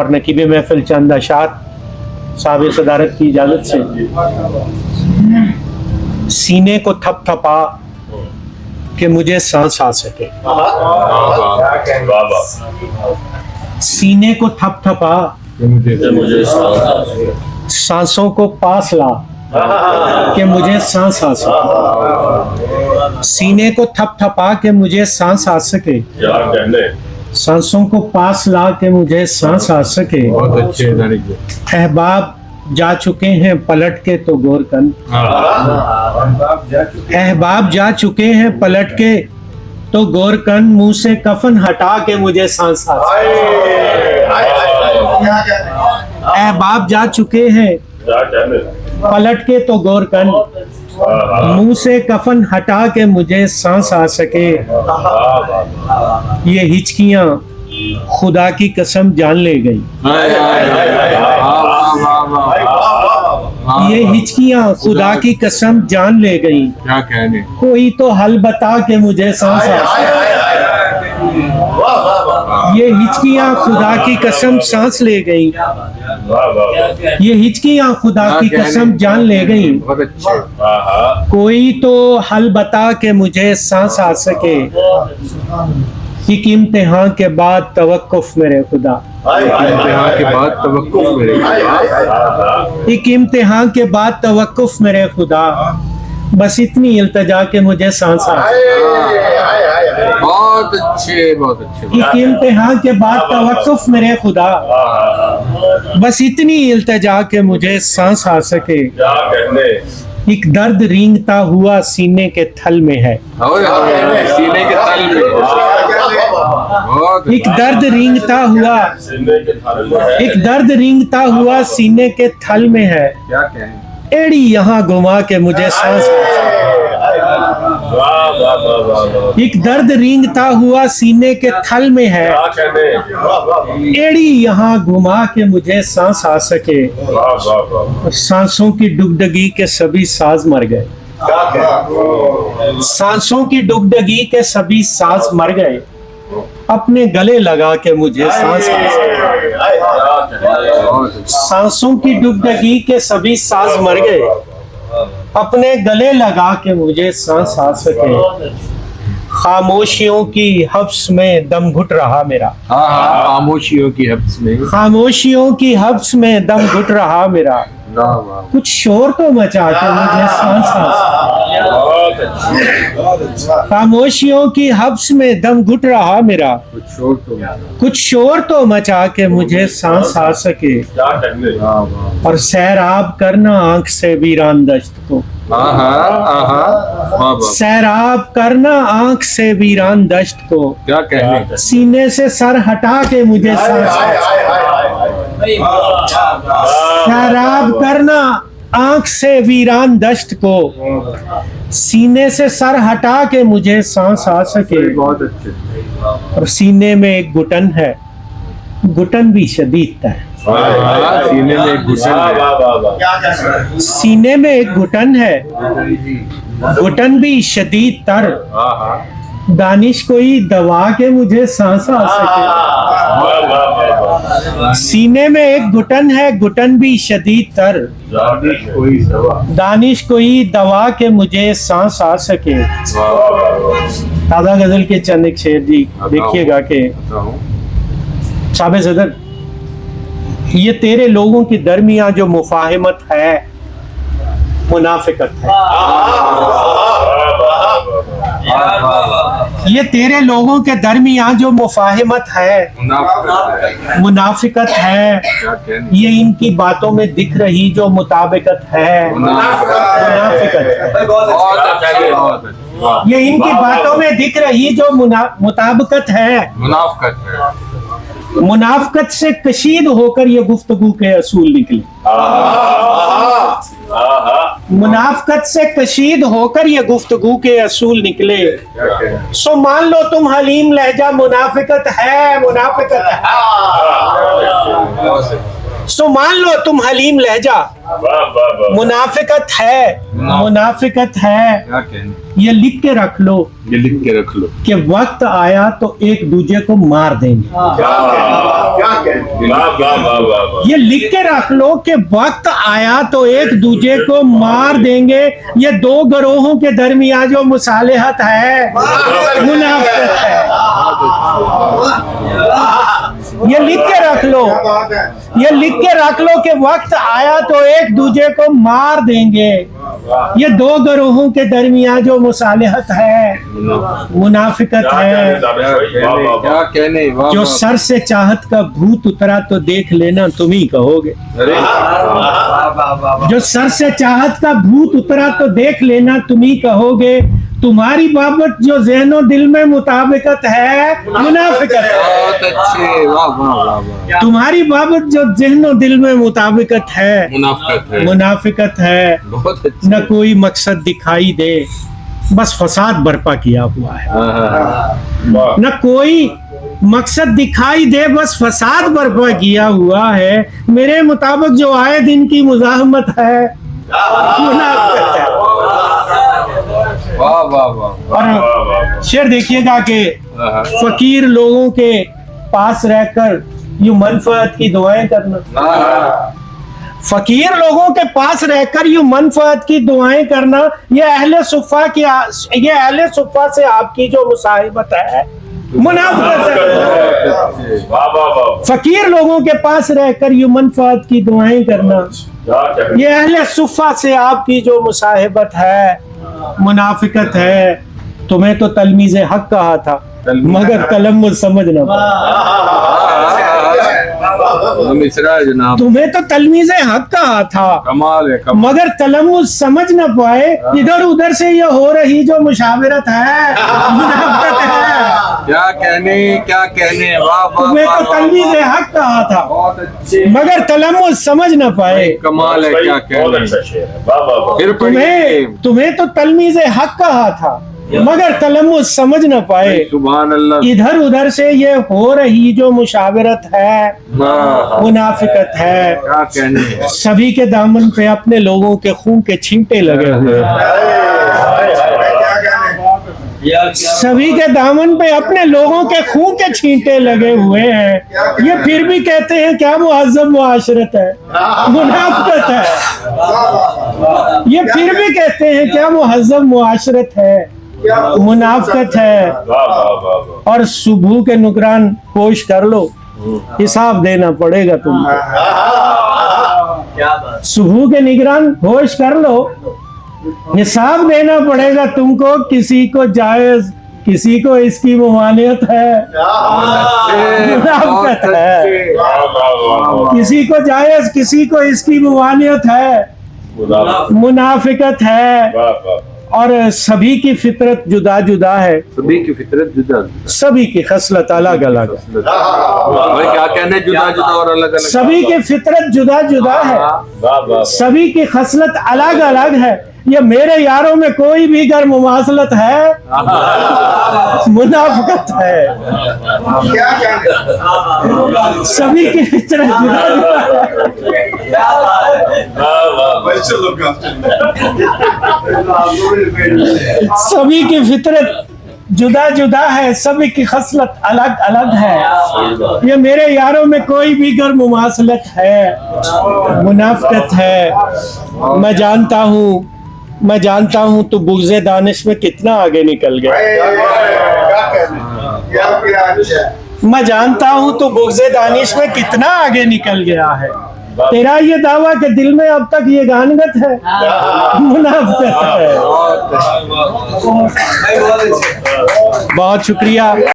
اور نقیب محفل چند اشعار صاحب صدارت کی اجازت سے سینے کو تھپ تھپا کہ مجھے سانس آ سکے، سینے کو تھپ تھپا سانسوں کو پاس لا کہ مجھے سانس آ سکے، سینے کو تھپ تھپا کہ مجھے سانس آ سکے، سانسوں کو پاس لا کہ مجھے سانس آ سکے۔ احباب جا چکے ہیں پلٹ کے تو غور کن، احباب جا چکے ہیں پلٹ کے تو غور کن، منہ سے کفن ہٹا کے مجھے سانس آ سکے۔ احباب جا چکے ہیں پلٹ کے تو غور کن، منہ سے کفن ہٹا کے مجھے سانس آ سکے۔ یہ ہچکیاں خدا کی قسم جان لے گئی، یہ ہچکیاں خدا کی قسم جان لے گئی، کوئی تو حل بتا کہ مجھے سانس آ سکے۔ یہ ہچکیاں خدا کی قسم سانس لے گئی، یہ ہچکیاں خدا کی قسم جان لے گئی، کوئی تو حل بتا کہ مجھے سانس آ سکے۔ ایک امتحان کے بعد توقف میرے خدا، ایک امتحان کے بعد توقف میرے خدا، بس اتنی التجا کہ مجھے سانس آ سکے۔ بہت اچھے بہت اچھے۔ ایک امتحان کے بعد توقف میرے خدا، بس اتنی التجا کہ مجھے سانس آ سکے۔ ایک درد رینگتا ہوا سینے کے تھل میں ہے، سینے کے تل میں ایک درد رینگتا ہوا، ایک درد رینگتا ہوا سینے کے تھل میں ہے، کیا کہیں، ایڑی یہاں گھما کے مجھے سانس آ سکے۔ ایک درد رینگتا ہوا سینے کے تھل میں ہے، ایڑی یہاں گھما کے مجھے سانس آ سکے۔ سانسوں کی ڈگڈگی کے سبھی ساز مر گئے، سانسوں کی ڈگڈگی کے سبھی ساز مر گئے، اپنے گلے لگا کے مجھے سانس آ سکے۔ سانسوں کی ڈگڈگی کے سبھی ساز مر گئے، اپنے گلے لگا کے مجھے سانس آ سکے۔ خاموشیوں کی حبس میں دم گھٹ رہا میرا، خاموشیوں کی حبس میں، خاموشیوں کی حبس میں دم گھٹ رہا میرا، کچھ شور تو مچا کے مجھے سانس آ سکے۔ خاموشیوں کی حبس میں دم گھٹ رہا میرا، کچھ شور تو مچا کے مجھے سانس آ سکے۔ اور سیراب کرنا آنکھ سے ویران دشت کو، سیراب کرنا آنکھ سے ویران دشت کو، کیا کہنے، سینے سے سر ہٹا کے مجھے سانس آ سکے۔ سیراب کرنا آنکھ سے ویران دشت کو، سینے سے سر ہٹا کے مجھے سانس آ سکے۔ بہت اچھے، اور سینے میں ایک گھٹن ہے، گھٹن بھی شدید تر، سینے میں ایک گھٹن ہے، سینے میں ایک گھٹن ہے، گھٹن بھی شدید تر، دانش کوئی دوا کے مجھے سانس آ سکے۔ سینے میں ایک گھٹن ہے، گھٹن بھی شدید تر، دانش کوئی دوا کے مجھے سانس آ سکے۔ تازہ غزل کے چند ایک شعر جی دیکھیے گا کہ صاحب صدر، یہ تیرے لوگوں کے درمیان جو مفاہمت ہے منافقت ہے، یہ تیرے لوگوں کے درمیان جو مفاہمت ہے منافقت ہے، یہ ان کی باتوں میں دکھ رہی جو مطابقت ہے منافقت ہے، یہ ان کی باتوں میں دکھ رہی جو مطابقت ہے منافقت ہے، منافقت سے کشید ہو کر یہ گفتگو کے اصول نکلے، منافقت سے کشید ہو کر یہ گفتگو کے اصول نکلے، سو مان لو تم حلیم لہجہ منافقت ہے، منافقت ہے، سو مان لو تم حلیم لہجہ मुनाफिकत है क्या कहने, ये लिख के रख लो ये लिख के रख लो। कि वक्त आया तो एक दूसरे को मार देंगे। ये लिख के रख लो कि वक्त आया तो एक दूसरे को मार देंगे। ये दो गिरोहों के दरमियान जो मुसालहत है, मुनाफिकत है। ये लिख के रख लो, ये लिख के रख लो कि वक्त आया तो एक दूसरे को मार देंगे। ये दो गिरोहों के दरमियान जो मुसालहत है, मुनाफिकत है। क्या कहने, वाह, जो वाह। सर से चाहत का भूत उतरा तो देख लेना तुम ही कहोगे। अरे, जो सर से चाहत का भूत उतरा तो देख लेना तुम ही कहोगे। तुम्हारी बाबत जो ज़हनो दिल में मुताबिकत है, मुनाफिकत है। बहुत अच्छे, वाह वाह वाह वाह। तुम्हारी बाबत जो ज़हनो दिल में मुताबिकत है, मुनाफिकत है, मुनाफिकत है। बहुत अच्छे। न कोई मकसद दिखाई दे, बस फसाद बर्पा किया हुआ है। न कोई मकसद दिखाई दे, बस फसाद बर्पा किया हुआ है। मेरे मुताबिक जो आए दिन की मुज़ाहमत है, मुनाफिकत है। वाह वाह वाह। और शेर देखिएगा कि फकीर लोगों के पास रहकर यूं मनफात की दुआएं करना, फकीर लोगों के पास रहकर यूं मनफात की दुआएं करना, ये अहले सुफ़ा से आपकी जो मुसाहिबत है, मुनाफिकत है। फकीर लोगों के पास रहकर यूं मनफात की दुआएं करना, ये अहले सुफ़ा से आपकी जो मुसाहिबत है, मुनाफिकत है। तुम्हें तो तलमीज़ हक कहा था, मगर तलम्मुज़ समझ न पाए। मिसरा है जनाब, तुम्हें तो तलमीज़ हक कहा था, कमाल है, कमाल। मगर तलम्मुज़ समझ न पाए। इधर उधर से ये हो रही जो मुशावरत है, मुनाफिकत है। क्या कहने, वाह वाह। तुम्हें वाह, तो वाह, तलमीज़ हक कहा था, बहुत अच्छे, मगर तलम्मुज़ समझ न पाए। कमाल है, क्या कहने। फिर पढ़िए। तुम्हें तो तलमीज़ हक कहा था, मगर तलम्मुज़ समझ न पाए। सुभान अल्लाह। इधर उधर से ये हो रही जो मुशावरत है, वाह, मुनाफिकत है। क्या कहने। सभी के दामन पे अपने लोगों के खून के छींटे लगे हुए हैं। सभी के दामन पे अपने लोगों के खून के छींटे लगे हुए हैं। ये फिर भी कहते हैं क्या मुअज़्ज़म मुआशरत है, मुनाफिकत है। ये फिर भी कहते हैं क्या मुअज़्ज़म मुआशरत है, मुनाफिकत है। और सुबह के नुकरान होश कर लो, हिसाब देना पड़ेगा तुमको। सुबह के निगरान होश कर लो, हिसाब देना पड़ेगा तुमको। किसी को जायज, किसी को इसकी मुमानियत है, मुनाफिकत है। किसी को जायज, किसी को इसकी मुमानियत है, मुनाफिकत है। और सभी की फितरत जुदा जुदा है, सभी की फितरत जुदा, सभी की खसलत अलग अलग है। भाई क्या कहने, जुदा जुदा और अलग अलग। सभी की फितरत जुदा जुदा है, सभी की खसलत अलग अलग है। ये मेरे यारों में कोई भी गर मुमासलत है, मुनाफिकत है। सभी की फितरत जुदा जुदा है, सभी की फितरत जुदा जुदा है, सभी की खसलत अलग अलग है। ये मेरे यारों में कोई भी गर मुमासलत है, मुनाफिकत है। मैं जानता हूँ तो बुग़्ज़े दानिश में कितना आगे निकल गया। मैं जानता हूँ तो बुग़्ज़े दानिश में कितना आगे निकल गया है। तेरा ये दावा कि दिल में अब तक ये गानगत है, मुनाफिकत है। बहुत शुक्रिया।